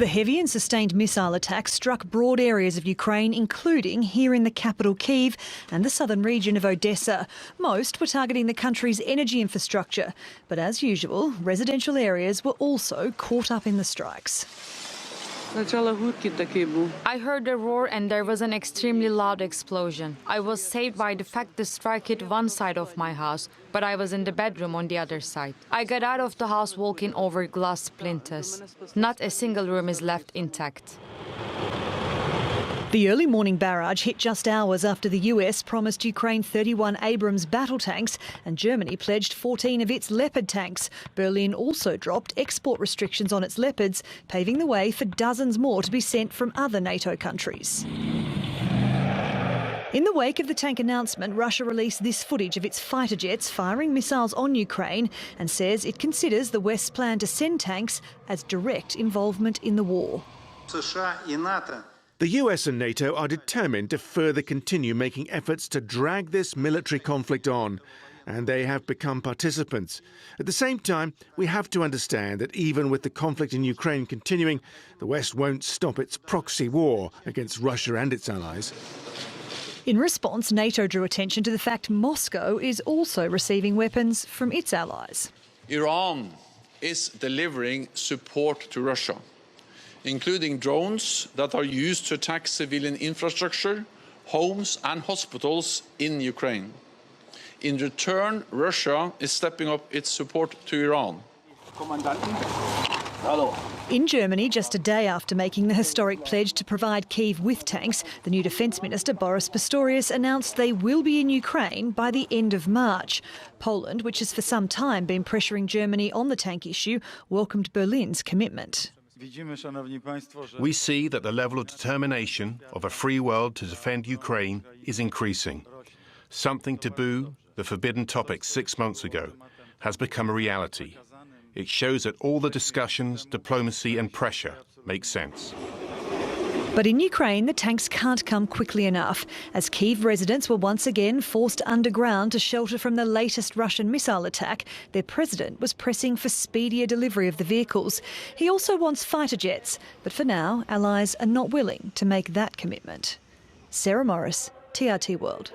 The heavy and sustained missile attacks struck broad areas of Ukraine, including here in the capital Kiev and the southern region of Odessa. Most were targeting the country's energy infrastructure, but as usual, residential areas were also caught up in the strikes. I heard a roar and there was an extremely loud explosion. I was saved by the fact the strike hit one side of my house, but I was in the bedroom on the other side. I got out of the house walking over glass splinters. Not a single room is left intact. The early morning barrage hit just hours after the US promised Ukraine 31 Abrams battle tanks and Germany pledged 14 of its Leopard tanks. Berlin also dropped export restrictions on its Leopards, paving the way for dozens more to be sent from other NATO countries. In the wake of the tank announcement, Russia released this footage of its fighter jets firing missiles on Ukraine and says it considers the West's plan to send tanks as direct involvement in the war. The US and NATO are determined to further continue making efforts to drag this military conflict on, and they have become participants. At the same time, we have to understand that even with the conflict in Ukraine continuing, the West won't stop its proxy war against Russia and its allies. In response, NATO drew attention to the fact Moscow is also receiving weapons from its allies. Iran is delivering support to Russia, including drones that are used to attack civilian infrastructure, homes and hospitals in Ukraine. In return, Russia is stepping up its support to Iran. In Germany, just a day after making the historic pledge to provide Kiev with tanks, the new Defence Minister Boris Pistorius announced they will be in Ukraine by the end of March. Poland, which has for some time been pressuring Germany on the tank issue, welcomed Berlin's commitment. We see that the level of determination of a free world to defend Ukraine is increasing. Something taboo, the forbidden topic 6 months ago, has become a reality. It shows that all the discussions, diplomacy and pressure make sense. But in Ukraine, the tanks can't come quickly enough, as Kiev residents were once again forced underground to shelter from the latest Russian missile attack. Their president was pressing for speedier delivery of the vehicles. He also wants fighter jets, but for now, allies are not willing to make that commitment. Sarah Morice, TRT World.